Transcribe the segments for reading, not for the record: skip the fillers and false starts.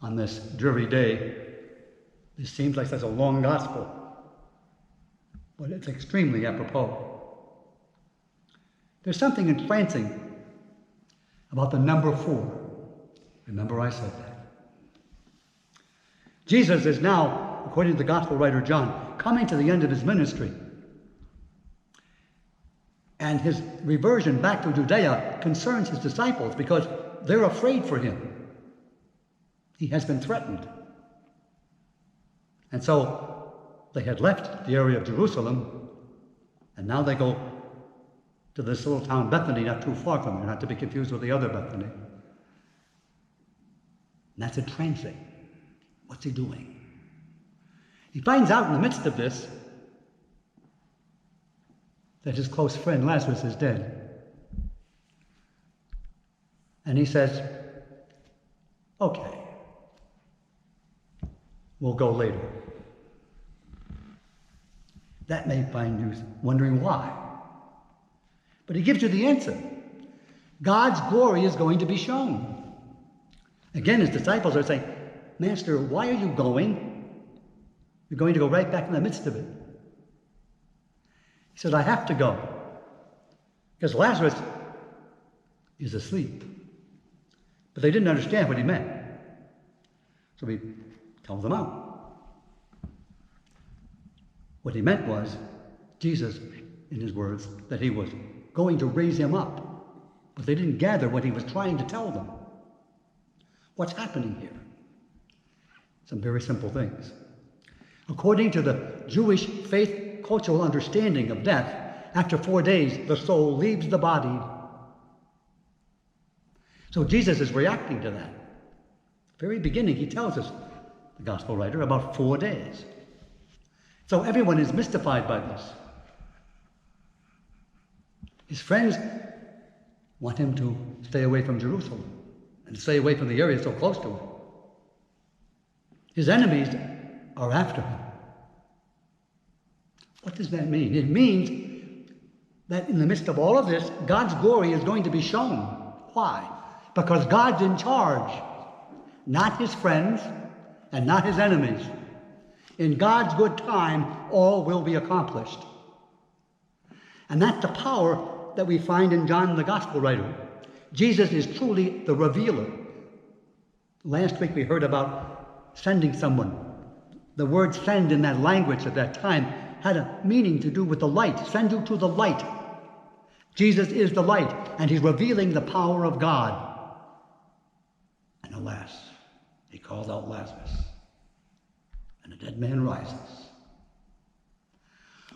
on this dreary day. This seems like such a long gospel, but it's extremely apropos. There's something entrancing about the number 4. Remember I said that. Jesus is now, according to the gospel writer John, coming to the end of his ministry. And his reversion back to Judea concerns his disciples because they're afraid for him. He has been threatened. And so they had left the area of Jerusalem, and now they go to this little town Bethany, not too far from there, not to be confused with the other Bethany. And that's entrancing. What's he doing? He finds out in the midst of this that his close friend Lazarus is dead. And he says, okay, we'll go later. That may find you wondering why. But he gives you the answer. God's glory is going to be shown. Again, his disciples are saying, Master, why are you going? You're going to go right back in the midst of it. He says, I have to go, because Lazarus is asleep. But they didn't understand what he meant. So he tells them out. What he meant was, Jesus, in his words, that he was going to raise him up. But they didn't gather what he was trying to tell them. What's happening here? Some very simple things. According to the Jewish faith cultural understanding of death, after 4 days, the soul leaves the body. So Jesus is reacting to that. Very beginning, he tells us, the gospel writer, about 4 days. So everyone is mystified by this. His friends want him to stay away from Jerusalem and stay away from the area so close to him. His enemies are after him. What does that mean? It means that in the midst of all of this, God's glory is going to be shown. Why? Because God's in charge, not his friends and not his enemies. In God's good time, all will be accomplished. And that's the power that we find in John the Gospel writer. Jesus is truly the revealer. Last week we heard about sending someone. The word send in that language at that time had a meaning to do with the light. Send you to the light. Jesus is the light, and he's revealing the power of God. And alas, he calls out Lazarus, and a dead man rises.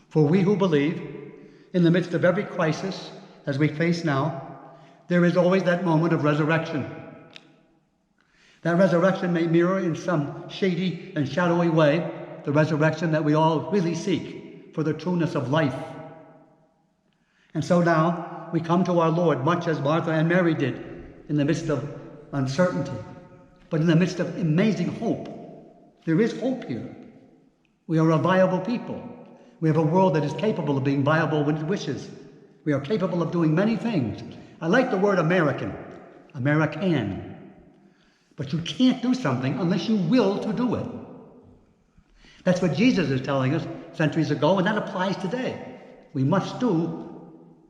For we who believe, in the midst of every crisis, as we face now, there is always that moment of resurrection. That resurrection may mirror in some shady and shadowy way the resurrection that we all really seek for the trueness of life. And so now we come to our Lord, much as Martha and Mary did, in the midst of uncertainty, but in the midst of amazing hope. There is hope here. We are a viable people. We have a world that is capable of being viable when it wishes. We are capable of doing many things. I like the word American, but you can't do something unless you will to do it. That's what Jesus is telling us centuries ago, and that applies today. We must do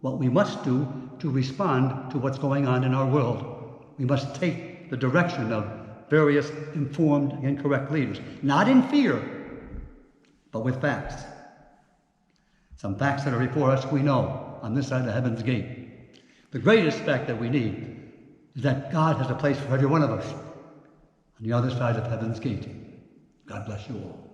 what we must do to respond to what's going on in our world. We must take the direction of various informed and correct leaders, not in fear, but with facts. Some facts that are before us we know on this side of heaven's gate. The greatest fact that we need is that God has a place for every one of us on the other side of heaven's gate. God bless you all.